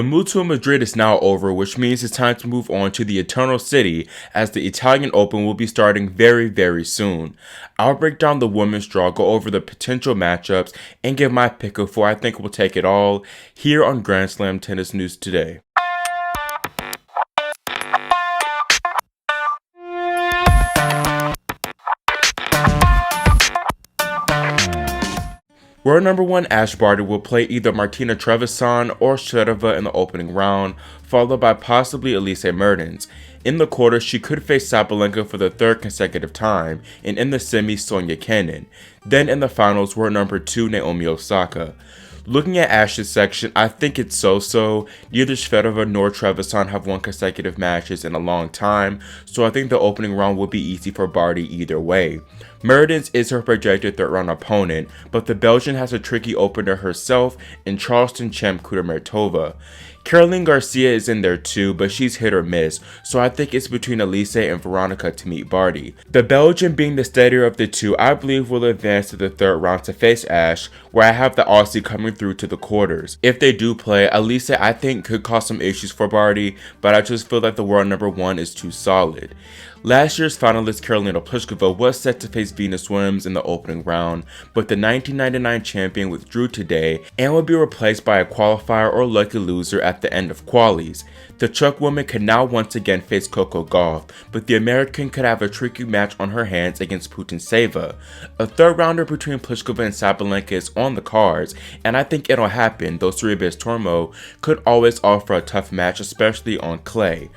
The Mutua Madrid is now over, which means it's time to move on to the Eternal City, as the Italian Open will be starting very soon. I'll break down the women's draw, go over the potential matchups, and give my pick of who I think will take it all, here on Grand Slam Tennis News Today. World number 1 Ash Barty will play either Martina Trevisan or Shvedova in the opening round, followed by possibly Elise Mertens. In the quarters, she could face Sabalenka for the third consecutive time, and in the semis, Sonia Kenin. Then in the finals, world number 2 Naomi Osaka. Looking at Ash's section, I think it's so-so. Neither Shvedova nor Trevisan have won consecutive matches in a long time, so I think the opening round will be easy for Barty either way. Mertens is her projected third-round opponent, but the Belgian has a tricky opener herself in Charleston champ Kudermetova. Caroline Garcia is in there too, but she's hit or miss, so I think it's between Elise and Veronica to meet Barty. The Belgian, being the steadier of the two, I believe will advance to the third round to face Ash, where I have the Aussie coming through to the quarters. If they do play, Elise I think could cause some issues for Barty, but I just feel that the world number 1 is too solid. Last year's finalist Karolina Pliskova was set to face Venus Williams in the opening round, but the 1999 champion withdrew today and will be replaced by a qualifier or lucky loser at the end of qualies. The Czech woman could now once again face Coco Gauff, but the American could have a tricky match on her hands against Putintseva. A third rounder between Pliskova and Sabalenka is on the cards, and I think it'll happen, though Sorribes Tormo could always offer a tough match, especially on clay.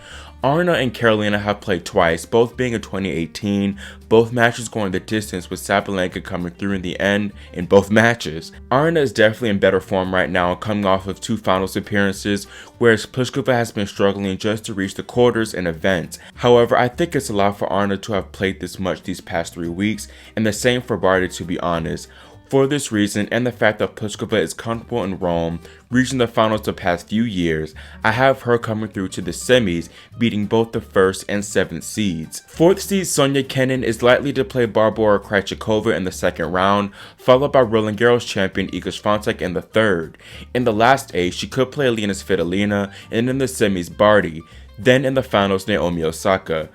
Arna and Carolina have played twice, both being in 2018, both matches going the distance with Sabalenka coming through in the end in both matches. Arna is definitely in better form right now, coming off of 2 finals appearances, whereas Pliskova has been struggling just to reach the quarters and events. However, I think it's a lot for Arna to have played this much these past 3 weeks, and the same for Barty, to be honest. For this reason, and the fact that Pliskova is comfortable in Rome, reaching the finals the past few years, I have her coming through to the semis, beating both the 1st and 7th seeds. 4th seed Sonia Kenin is likely to play Barbora Krejcikova in the 2nd round, followed by Roland Garros champion Iga Swiatek in the 3rd. In the last 8, she could play Alina Svitolina, and in the semis Barty. Then in the finals, Naomi Osaka.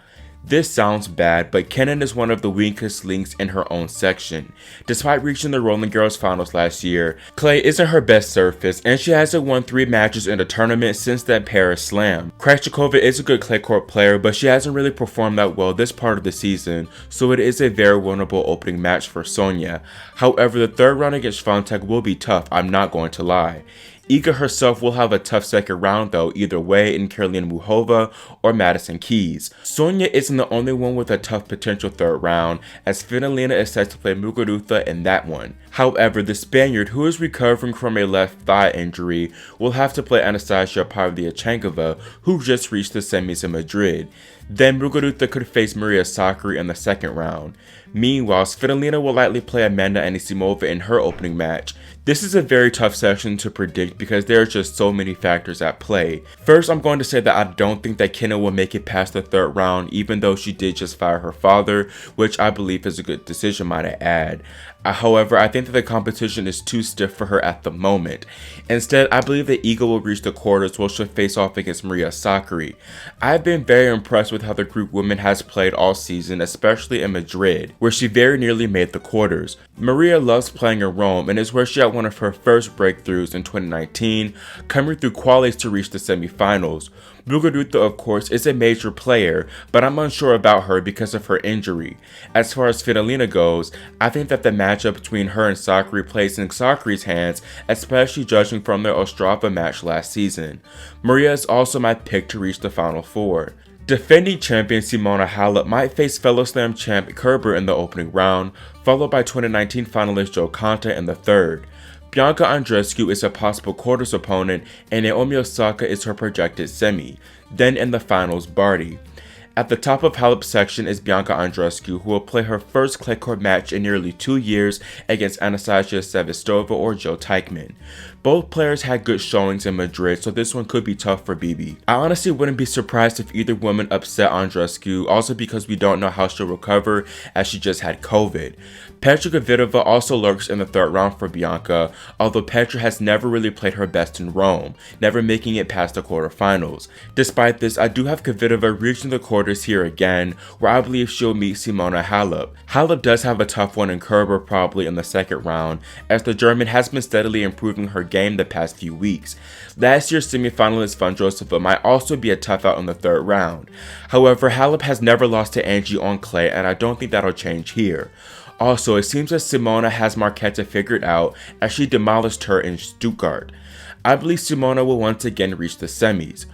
This sounds bad, but Kenin is one of the weakest links in her own section. Despite reaching the Roland Garros finals last year, clay isn't her best surface, and she hasn't won 3 matches in a tournament since that Paris Slam. Krejcikova is a good clay court player, but she hasn't really performed that well this part of the season, so it is a very winnable opening match for Sonia. However, the 3rd round against Swiatek will be tough, I'm not going to lie. Iga herself will have a tough 2nd round though, either way, in Karolina Muchova or Madison Keys. Sonia isn't the only one with a tough potential 3rd round, as Svitolina is set to play Muguruza in that one. However, the Spaniard, who is recovering from a left thigh injury, will have to play Anastasia Pavlyuchenkova, who just reached the semis in Madrid. Then Muguruza could face Maria Sakkari in the 2nd round. Meanwhile, Svitolina will likely play Amanda Anisimova in her opening match. This is a very tough section to predict because there are just so many factors at play. First, I'm going to say that I don't think that Kenin will make it past the 3rd round, even though she did just fire her father, which I believe is a good decision, might I add. However, I think that the competition is too stiff for her at the moment. Instead, I believe that Iga will reach the quarters where she'll face off against Maria Sakkari. I've been very impressed with how the Greek woman has played all season, especially in Madrid, where she very nearly made the quarters. Maria loves playing in Rome and is where she had one of her first breakthroughs in 2019, coming through qualies to reach the semifinals. Muguruza, of course, is a major player, but I'm unsure about her because of her injury. As far as Svitolina goes, I think that the matchup between her and Sakkari plays in Sakkari's hands, especially judging from their Ostrava match last season. Maria is also my pick to reach the Final 4. Defending champion Simona Halep might face fellow Slam champ Kerber in the opening round, followed by 2019 finalist Jo Konta in the 3rd. Bianca Andreescu is a possible quarters opponent, and Naomi Osaka is her projected semi. Then in the finals, Barty. At the top of Halep's section is Bianca Andreescu, who will play her first clay court match in nearly 2 years against Anastasia Sevastova or Joe Teichmann. Both players had good showings in Madrid, so this one could be tough for BB. I honestly wouldn't be surprised if either woman upset Andreescu, also because we don't know how she'll recover as she just had COVID. Petra Kvitova also lurks in the third round for Bianca, although Petra has never really played her best in Rome, never making it past the quarterfinals. Despite this, I do have Kvitova reaching the quarters here again, where I believe she'll meet Simona Halep. Halep does have a tough one in Kerber probably in the second round, as the German has been steadily improving her game the past few weeks. Last year's semifinalist Vondrousova might also be a tough out in the third round. However, Halep has never lost to Angie on clay, and I don't think that'll change here. Also, it seems that Simona has Marketa figured out as she demolished her in Stuttgart. I believe Simona will once again reach the semis.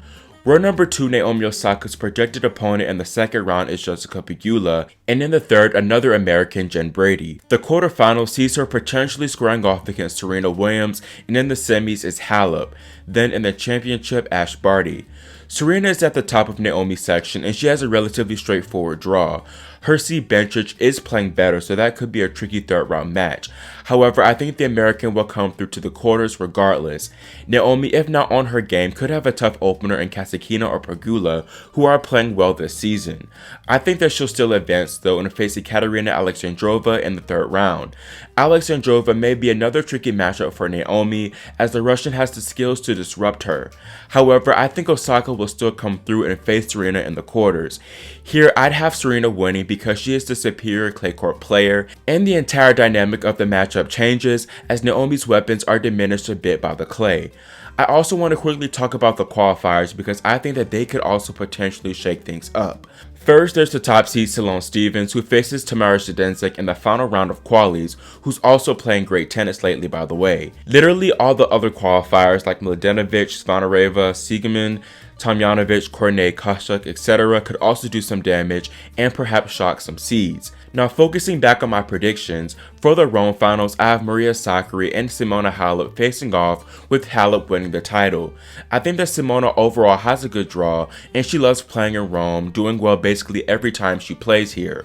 World number 2 Naomi Osaka's projected opponent in the second round is Jessica Pegula, and in the third, another American, Jen Brady. The quarterfinal sees her potentially squaring off against Serena Williams, and in the semis is Halep. Then in the championship, Ash Barty. Serena is at the top of Naomi's section, and she has a relatively straightforward draw. Hersey Benchich is playing better, so that could be a tricky third round match. However, I think the American will come through to the quarters regardless. Naomi, if not on her game, could have a tough opener in Kasatkina or Pegula, who are playing well this season. I think that she'll still advance though and face Ekaterina Alexandrova in the third round. Alexandrova may be another tricky matchup for Naomi, as the Russian has the skills to disrupt her. However, I think Osaka will still come through and face Serena in the quarters. Here, I'd have Serena winning because she is the superior clay court player, and the entire dynamic of the matchup changes as Naomi's weapons are diminished a bit by the clay. I also want to quickly talk about the qualifiers because I think that they could also potentially shake things up. First, there's the top seed Sloane Stephens, who faces Tamara Zidansek in the final round of qualies, who's also playing great tennis lately by the way. Literally all the other qualifiers like Mladenovic, Zvonareva, Siegemund, Tomljanovic, Cornet, Koshuk, etc. could also do some damage and perhaps shock some seeds. Now focusing back on my predictions, for the Rome finals I have Maria Sakkari and Simona Halep facing off, with Halep winning the title. I think that Simona overall has a good draw and she loves playing in Rome, doing well basically every time she plays here.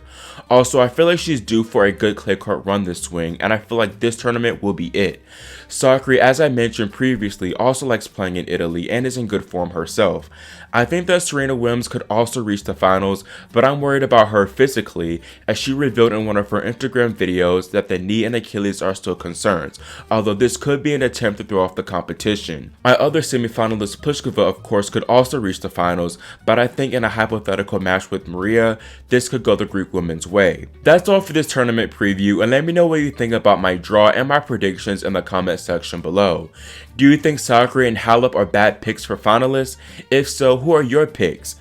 Also, I feel like she's due for a good clay court run this swing, and I feel like this tournament will be it. Sakkari, as I mentioned previously, also likes playing in Italy and is in good form herself. I think that Serena Williams could also reach the finals, but I'm worried about her physically, as she revealed in one of her Instagram videos that the knee and Achilles are still concerns, although this could be an attempt to throw off the competition. My other semifinalist Pliskova of course could also reach the finals, but I think in a hypothetical match with Maria, this could go the Greek women's way. That's all for this tournament preview, and let me know what you think about my draw and my predictions in the comment section below. Do you think Sakkari and Halep are bad picks for finalists? If so, who are your picks?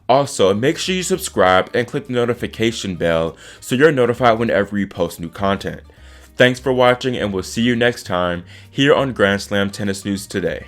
Also, make sure you subscribe and click the notification bell so you're notified whenever we post new content. Thanks for watching, and we'll see you next time here on Grand Slam Tennis News Today.